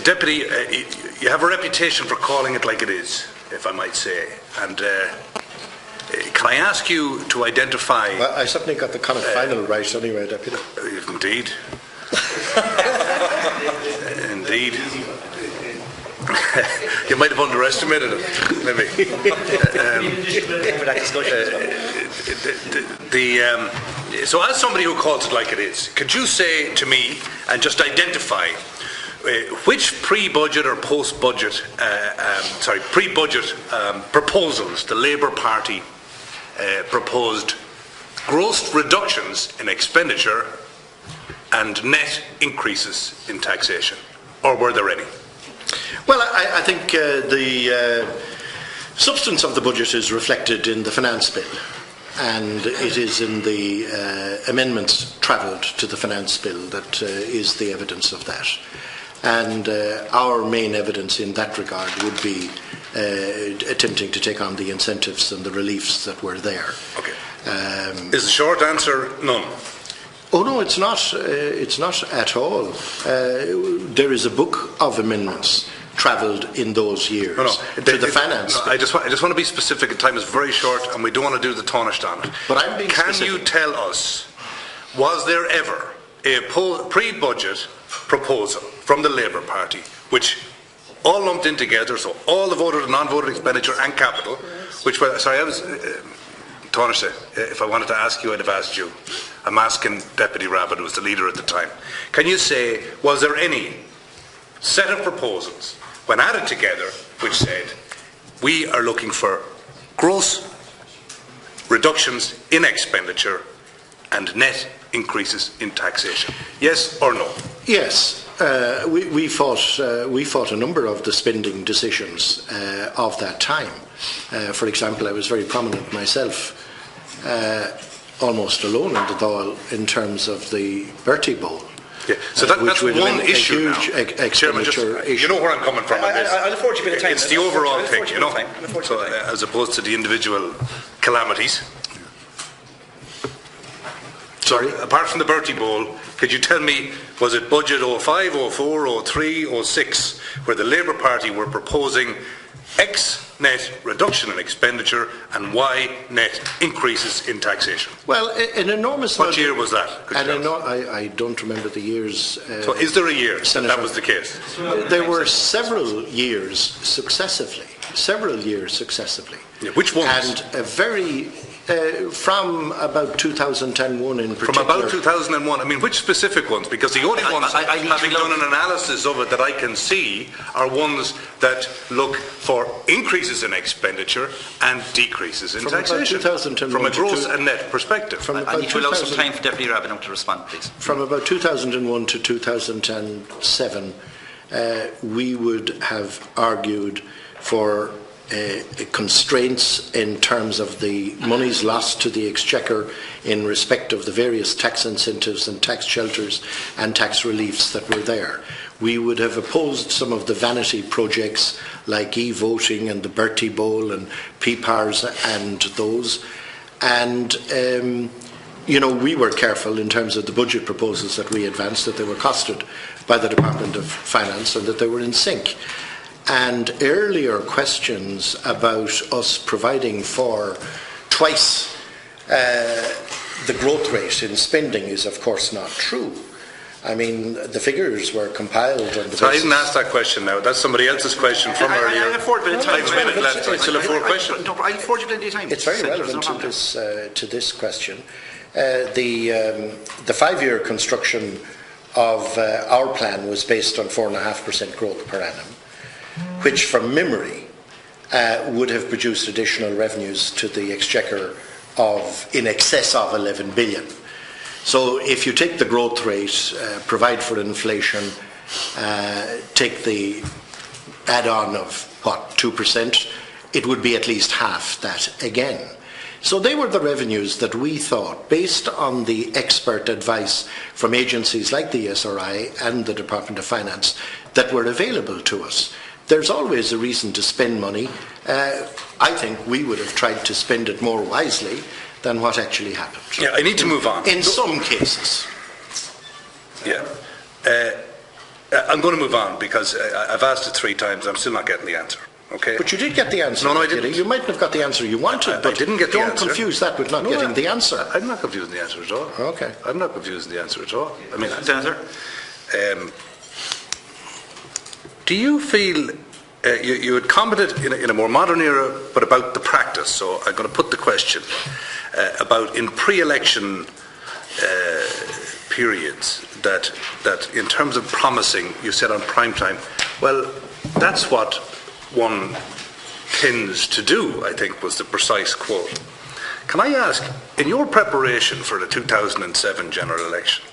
Deputy, you have a reputation for calling it like it is, if I might say. And can I ask you to identify... Well, I certainly got the kind of final right anyway, Deputy. Indeed. Indeed. You might have underestimated it, maybe. So as somebody who calls it like it is, could you say to me and just identify which pre-budget or post-budget, pre-budget proposals the Labour Party proposed gross reductions in expenditure and net increases in taxation, or were there any? Well, I think the substance of the budget is reflected in the finance bill, and it is in the amendments travelled to the finance bill that is the evidence of that. And our main evidence in that regard would be attempting to take on the incentives and the reliefs that were there. Okay. Is the short answer none? Oh no, it's not. It's not at all. There is a book of amendments travelled in those years to the finance. No, I just want to be specific. The time is very short, and we don't want to do the tarnished on it. But I'm being Can specific. you tell us, was there ever a pre-budget proposal from the Labour Party, which all lumped in together, so all the voted and non-voted expenditure and capital, which were, sorry, I was, Taoiseach, if I wanted to ask you, I'd have asked you. I'm asking Deputy Rabbit, who was the leader at the time. Can you say, was there any set of proposals, when added together, which said, we are looking for gross reductions in expenditure and net increases in taxation? Yes or no? Yes. We fought a number of the spending decisions of that time. For example, I was very prominent myself, almost alone in the Dáil, in terms of the Bertie Bowl. Yeah. So that's one issue now. Chairman, you know where I'm coming from on this. I look forward to a bit of time. It's the overall thing, you know, so, as opposed to the individual calamities. Sorry, apart from the Bertie Bowl, could you tell me, was it budget 05, 04, 03, 06, where the Labour Party were proposing X net reduction in expenditure and Y net increases in taxation? Well, an enormous... What year was that? I don't remember the years. So is there a year Senator, that was the case? There were several years successively. Yeah, which ones? And a very... from about 2001 in particular. From about 2001, I mean, which specific ones? Because the only ones, having done an analysis of it that I can see, are ones that look for increases in expenditure and decreases in taxation. From a gross and net perspective. I need to allow some time for Deputy Rabbit to respond, please. From about 2001 to 2007, we would have argued for constraints in terms of the monies lost to the Exchequer in respect of the various tax incentives and tax shelters and tax reliefs that were there. We would have opposed some of the vanity projects like e-voting and the Bertie Bowl and PPARs and those. And we were careful in terms of the budget proposals that we advanced, that they were costed by the Department of Finance and that they were in sync. And earlier questions about us providing for twice the growth rate in spending is of course not true. I mean, the figures were compiled on the basis... So I didn't ask that question now. That's somebody else's question from earlier. I have 4 minutes time. 5 minutes left. I still have 4 questions. I have 4 plenty of time. It's very relevant to this question. The 5-year construction of our plan was based on 4.5% growth per annum, which from memory would have produced additional revenues to the Exchequer of in excess of 11 billion. So if you take the growth rate, provide for inflation, take the add-on of 2%, it would be at least half that again. So they were the revenues that we thought, based on the expert advice from agencies like the SRI and the Department of Finance, that were available to us. There's always a reason to spend money. I think we would have tried to spend it more wisely than what actually happened. Yeah, I need to move on. In some cases. Yeah. I'm going to move on because I've asked it 3 times. I'm still not getting the answer. Okay. But you did get the answer. No, I didn't. You mightn't have got the answer you wanted, but I didn't get the answer. Don't confuse that with not getting the answer. I'm not confusing the answer at all. Okay. I'm not confusing the answer at all. I mean, Senator? do you feel you had commented in a more modern era, but about the practice? So I'm going to put the question about in pre-election periods that in terms of promising, you said on prime time, well, that's what one tends to do, I think was the precise quote. Can I ask, in your preparation for the 2007 general election,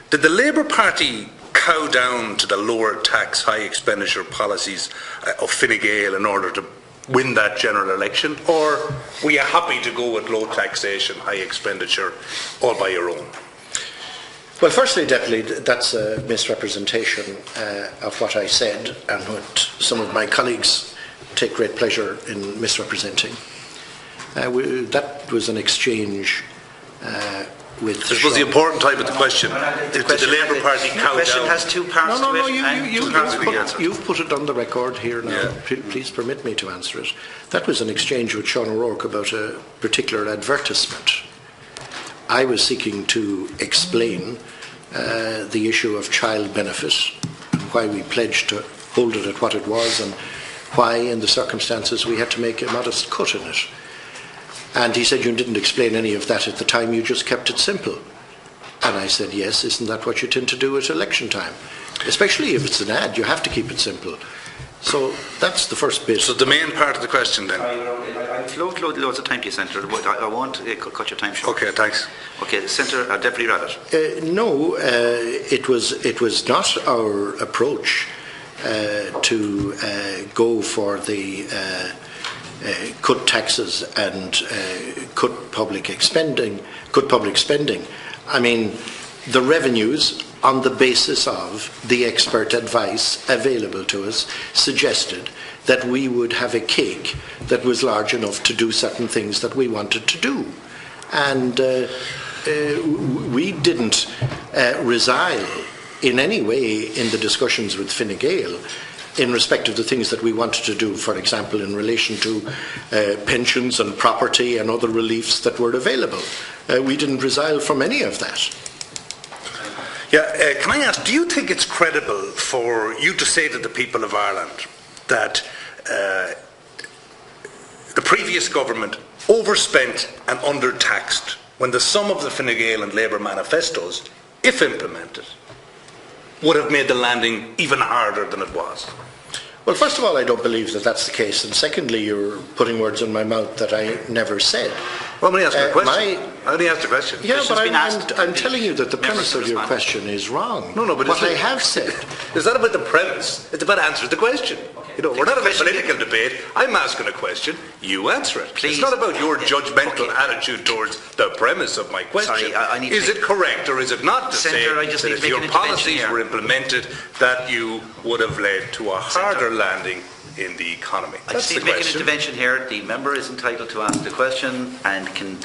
did the Labour Party cow down to the lower tax, high expenditure policies of Fine Gael in order to win that general election, or were you happy to go with low taxation, high expenditure, all by your own? Well, firstly, Deputy, that's a misrepresentation of what I said and what some of my colleagues take great pleasure in misrepresenting. That was an exchange with... This was the important type of the question. Did the Labour Party cow down? The question has 2 parts No, to it. you've put it on the record here now. Yeah. Please permit me to answer it. That was an exchange with Sean O'Rourke about a particular advertisement. I was seeking to explain the issue of child benefit and why we pledged to hold it at what it was and why, in the circumstances, we had to make a modest cut in it. And he said, you didn't explain any of that at the time, you just kept it simple. And I said, yes, isn't that what you tend to do at election time? Especially if it's an ad, you have to keep it simple. So that's the first bit. So the main part of the question then. I've loads of time to you, Senator. I won't cut your time short. Okay, thanks. Okay, Senator, Deputy Rabbit. No, it was not our approach to go for the cut taxes and cut public spending. I mean, the revenues, on the basis of the expert advice available to us, suggested that we would have a cake that was large enough to do certain things that we wanted to do. And we didn't resile in any way in the discussions with Fine Gael in respect of the things that we wanted to do, for example, in relation to pensions and property and other reliefs that were available. We didn't resile from any of that. Yeah, can I ask, do you think it's credible for you to say to the people of Ireland that the previous government overspent and undertaxed when the sum of the Fine Gael and Labour manifestos, if implemented, would have made the landing even harder than it was? Well, first of all, I don't believe that that's the case. And secondly, you're putting words in my mouth that I never said. Well, I'm only asking a question. I only asked a question. Yeah, but I'm telling you that the premise of your question is wrong. No, but what I have said... It's not about the premise. It's about answering the question. You know, we're not in a political debate. I'm asking a question. You answer it. Please. It's not about your judgmental attitude towards the premise of my question. Sorry, is it correct or is it not to Senator, say that if your policies were implemented, that you would have led to a harder landing in the economy? I just need to make an intervention here. The member is entitled to ask the question and can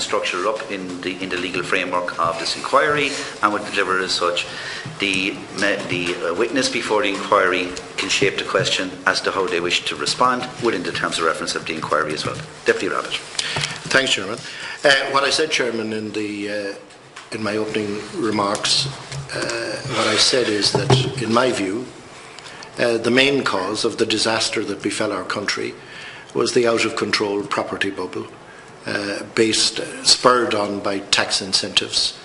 structure it up in the legal framework of this inquiry and would deliver it as such. The witness before the inquiry can shape the question as to how they wish to respond within the terms of reference of the inquiry as well. Deputy Rabbit. Thanks, Chairman. What I said, Chairman, in my opening remarks, what I said is that, in my view, the main cause of the disaster that befell our country was the out-of-control property bubble, spurred on by tax incentives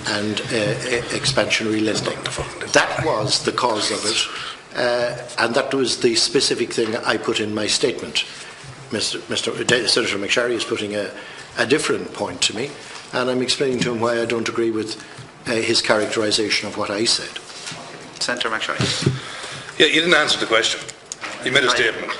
and expansionary lending. That was the cause of it, and that was the specific thing I put in my statement. Senator McSharry is putting a different point to me, and I'm explaining to him why I don't agree with his characterisation of what I said. Senator McSharry. Yeah, you didn't answer the question. You made a statement.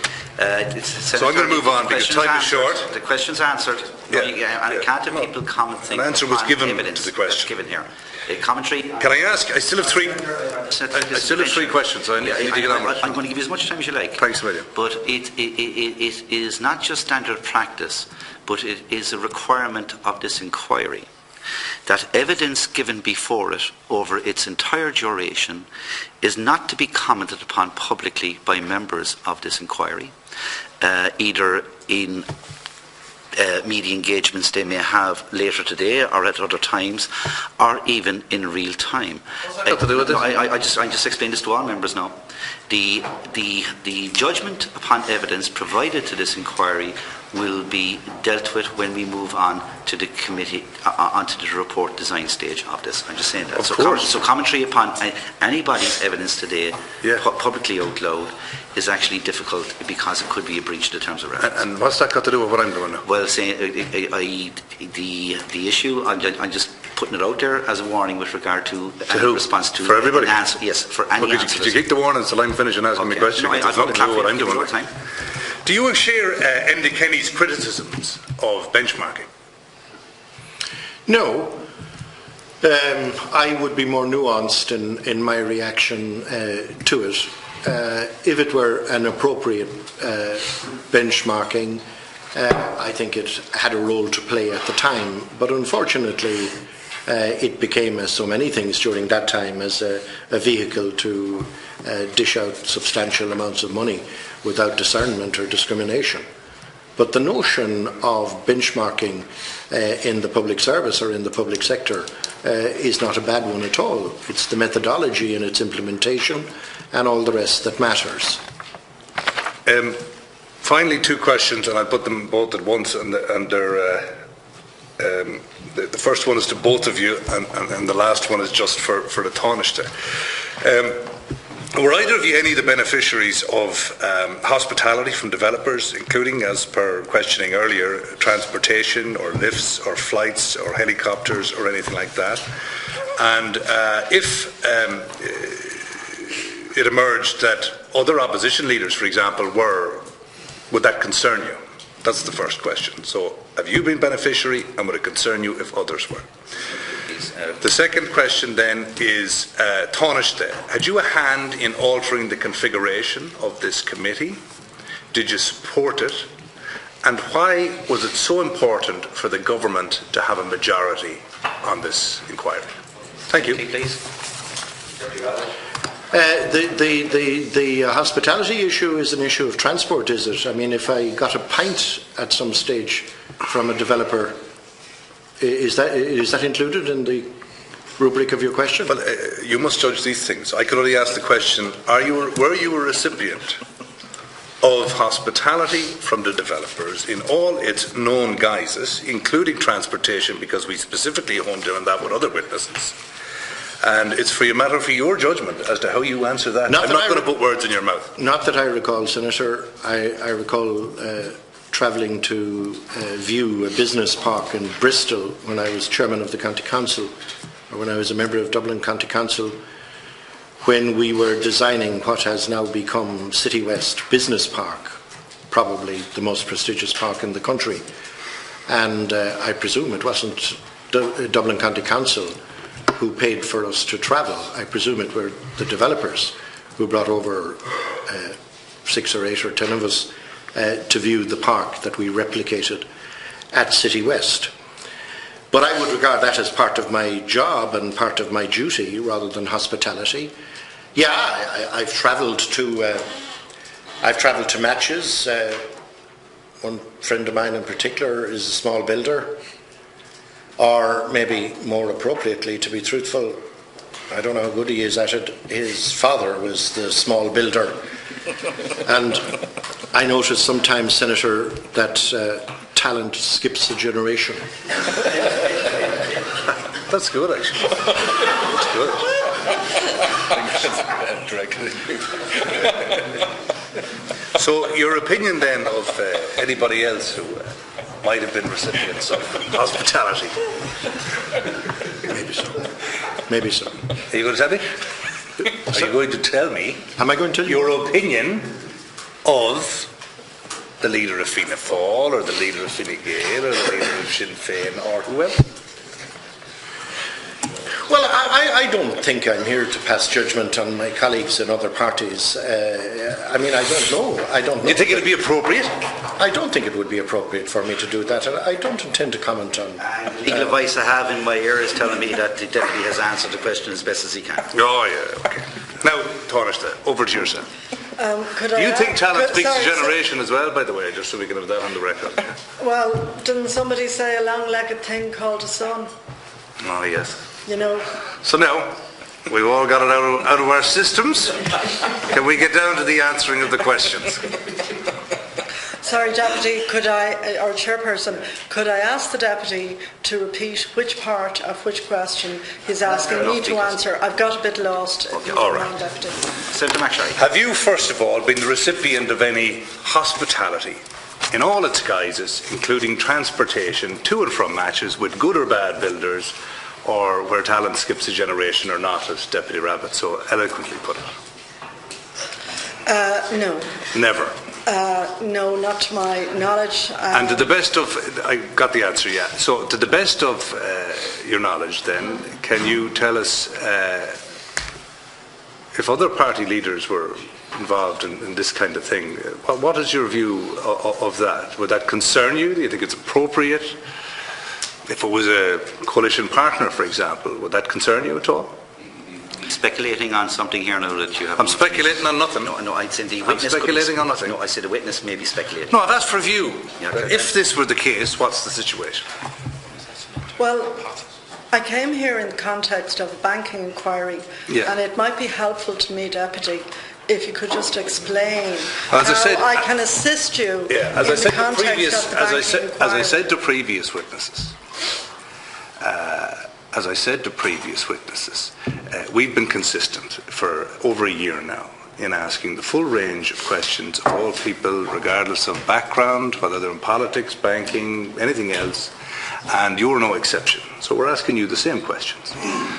So I'm going to move on because time is short. The question's answered. I can't have people comment things. An answer was given evidence to the question. Given here. A commentary. Can I ask? I still have three. I still have 3 questions. I need to get on with. I'm going to give you as much time as you like. Thanks, William. But it is not just standard practice, but it is a requirement of this inquiry that evidence given before it over its entire duration is not to be commented upon publicly by members of this inquiry, either in media engagements they may have later today or at other times, or even in real time. What's that got to do with this? I just explained this to all members now. The judgment upon evidence provided to this inquiry will be dealt with when we move on to the committee, onto the report design stage of this. I'm just saying that. Of course. So commentary upon anybody's evidence today, Yeah. publicly out loud, is actually difficult because it could be a breach of the terms of reference. And what's that got to do with what I'm doing now? Well, the issue, I'm just putting it out there as a warning with regard to any who? response to For everybody? an answer. Yes, for any Well, answer. could you kick the warning until I'm finished and asking me questions? No, It's nothing to do with what I'm doing. Time. Do you share Enda Kenny's criticisms of benchmarking? No. I would be more nuanced in my reaction to it. If it were an appropriate benchmarking, I think it had a role to play at the time. But unfortunately, it became, as so many things during that time, as a vehicle to dish out substantial amounts of money without discernment or discrimination. But the notion of benchmarking in the public service or in the public sector is not a bad one at all. It's the methodology and its implementation and all the rest that matters. Finally, two questions, and I'll put them both at once, and they're, the first one is to both of you, and the last one is just for the Taoiseach. Were either of you any of the beneficiaries of hospitality from developers, including, as per questioning earlier, transportation or lifts or flights or helicopters or anything like that? And if it emerged that other opposition leaders, for example, would that concern you? That's the first question. So, have you been beneficiary, and would it concern you if others were? The second question then is, Taoiseach, had you a hand in altering the configuration of this committee? Did you support it? And why was it so important for the government to have a majority on this inquiry? Thank you. Please. The hospitality issue is an issue of transport, is it? I mean, if I got a pint at some stage from a developer, is that included in the rubric of your question? Well, you must judge these things. I could only ask the question, were you a recipient of hospitality from the developers in all its known guises, including transportation, because we specifically honed in on that with other witnesses? And it's for a matter for your judgment as to how you answer that. I'm not going to put words in your mouth. Not that I recall, Senator. I recall travelling to view a business park in Bristol when I was chairman of the County Council, or when I was a member of Dublin County Council, when we were designing what has now become City West Business Park, probably the most prestigious park in the country. And I presume it wasn't Dublin County Council who paid for us to travel. I presume it were the developers who brought over 6 or 8 or 10 of us to view the park that we replicated at City West. But I would regard that as part of my job and part of my duty rather than hospitality. Yeah, I've travelled to matches. One friend of mine in particular is a small builder. Or maybe more appropriately, to be truthful, I don't know how good he is at it, his father was the small builder. And I notice sometimes, Senator, that talent skips a generation. That's good, actually. That's good. So your opinion then of anybody else who might have been recipients of hospitality? Maybe so. Maybe so. Are you going to tell me? Are you going to tell me? Am I going to tell you? Your opinion of the leader of Fianna Fáil, or the leader of Fine Gael, or the leader of Sinn Féin, or whoever? Well, I don't think I'm here to pass judgment on my colleagues in other parties. I mean, I don't know. You think it would be appropriate? I don't think it would be appropriate for me to do that, and I don't intend to comment on. Legal advice I have in my ear is telling me that the deputy has answered the question as best as he can. Oh, yeah, okay. Now, Taoiseach, over to yourself. Do you think talent speaks to generation as well, by the way, just so we can have that on the record? Well, didn't somebody say a long-legged thing called a son? Oh, yes. You know. So now, we've all got it out of our systems. Can we get down to the answering of the questions? Sorry, Deputy, or Chairperson, could I ask the Deputy to repeat which part of which question he's asking me to answer? I've got a bit lost. Okay, all right. Deputy. Senator McSharry. Have you, first of all, been the recipient of any hospitality in all its guises, including transportation to and from matches with good or bad builders, or where talent skips a generation or not, as Deputy Rabbit so eloquently put it? No. Never? No, not to my knowledge. And to the best of, I got the answer, yeah. So to the best of your knowledge then, can you tell us if other party leaders were involved in this kind of thing, what is your view of that? Would that concern you? Do you think it's appropriate? If it was a coalition partner, for example, would that concern you at all? Speculating on something here now that you have. I'm speculating on nothing. No, I'd say the I'm witness. speculating on nothing. No, I said the witness may be speculating. No, I've asked for a view. Yeah, okay. If this were the case, what's the situation? Well, I came here in the context of a banking inquiry, and it might be helpful to me, Deputy, if you could just explain how I can assist you as in I said the context of the banking inquiry. As I said to previous witnesses, we've been consistent for over a year now in asking the full range of questions of all people, regardless of background, whether they're in politics, banking, anything else, and you're no exception. So we're asking you the same questions.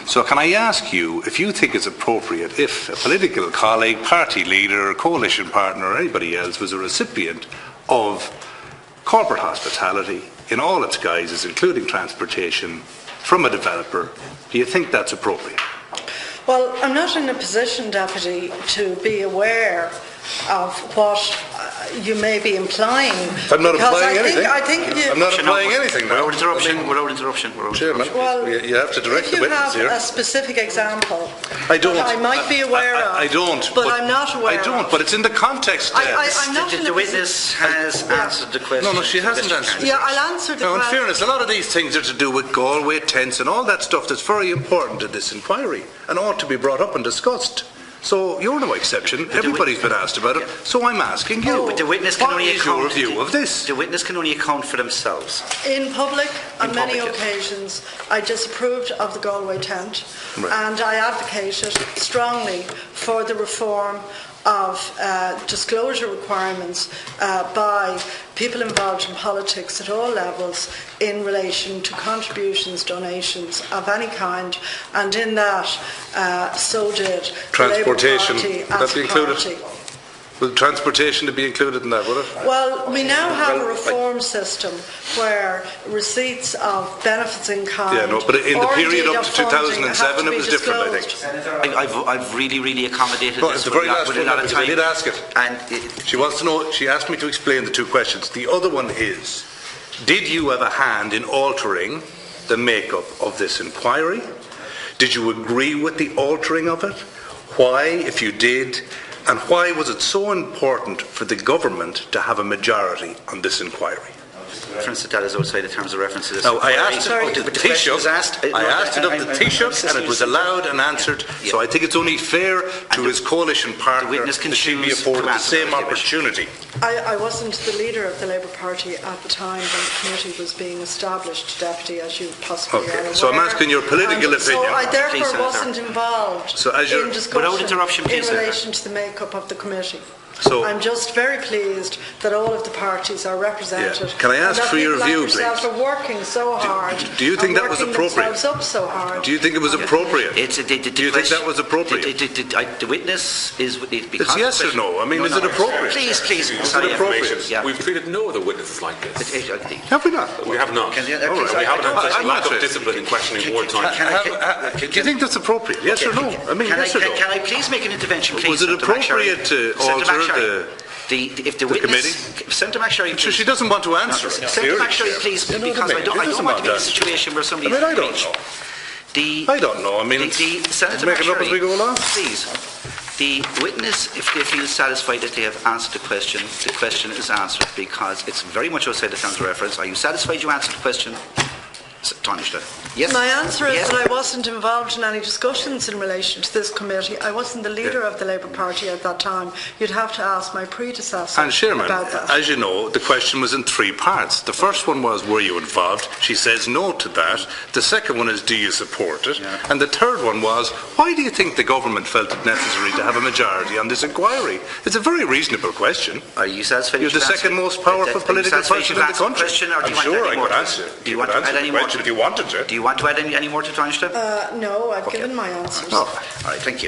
So can I ask you if you think it's appropriate if a political colleague, party leader, coalition partner, or anybody else was a recipient of corporate hospitality in all its guises, including transportation, from a developer, do you think that's appropriate? Well, I'm not in a position, Deputy, to be aware of what you may be implying. I'm not implying anything. I'm not implying anything now. Without interruption. Chairman, well, you have to direct the witness here. If you have a specific example I don't. I might be aware of. I don't. But I'm not aware I don't, but it's in the context. I'm not the witness has answered the question. No, she hasn't answered. Yeah, I'll answer the question. Now, in fairness, a lot of these things are to do with Galway, tents and all that stuff that's very important to this inquiry and ought to be brought up and discussed. So you're no exception. Everybody's been asked about it. So I'm asking you. But the witness can only account. What is your view of this? The witness can only account for themselves. In public, on many occasions, I disapproved of the Galway tent, and I advocated strongly for the reform of disclosure requirements by people involved in politics at all levels in relation to contributions, donations of any kind, and in that so did transportation. The Labour Party Would that be included? Party. Will transportation to be included in that, would it? Well, we now have a reform system where receipts of benefits in kind. Yeah, no, but in the period up to 2007, it was different, I think. I've really accommodated no, this. It's the very last one, because I did ask it. And she wants to know. She asked me to explain the two questions. The other one is: did you have a hand in altering the makeup of this inquiry? Did you agree with the altering of it? Why, if you did? And why was it so important for the government to have a majority on this inquiry? Reference that is outside the terms of reference to this. No, I asked it the of the question was Taoiseach. asked. I asked it of the Taoiseach, and it was allowed and answered. Yeah. So I think it's only fair to his coalition partner that she be afforded the same opportunity. I wasn't the leader of the Labour Party at the time when the committee was being established, Deputy, as you possibly are aware. So I'm asking your political opinion. So I therefore wasn't involved in discussion in relation to the makeup of the committee. So I'm just very pleased that all of the parties are represented. Can I I ask for your view, please? People like yourself are working so hard. Do you think that was appropriate? Up so hard. Do you think it was appropriate? Do you think that was appropriate? The witness is... It's yes or no? I mean, is it appropriate? Please. Sorry, appropriate? Yeah. We've treated no other witnesses like this. Have we not? We have not. We haven't had lack of discipline in questioning more time. Do you think that's appropriate? Yes or no? I mean, yes or no? Can I please make an intervention, please? Was it appropriate to alter if the committee? Senator McSherry, please. She doesn't want to answer it. Senator McSherry, please, because I don't want to be in a situation where somebody... I don't know. I don't know. I mean, Senator make it up as we go along. Please. The witness, if they feel satisfied that they have answered the question is answered because it's very much outside the terms of reference. Are you satisfied you answered the question? Taoiseach. Yes. My answer is that I wasn't involved in any discussions in relation to this committee. I wasn't the leader of the Labour Party at that time. You'd have to ask my predecessor and Chairman, about that. As you know, the question was in three parts. The first one was, were you involved? She says no to that. The second one is, do you support it? Yeah. And the third one was, why do you think the government felt it necessary to have a majority on this inquiry? It's a very reasonable question. Are you satisfied? You're the second most powerful political person in the country. I'm sure I could answer. Do you want to add any more? If you wanted to. Do you want to add any more to Taoiseach? No, I've given my answers. All right, thank you.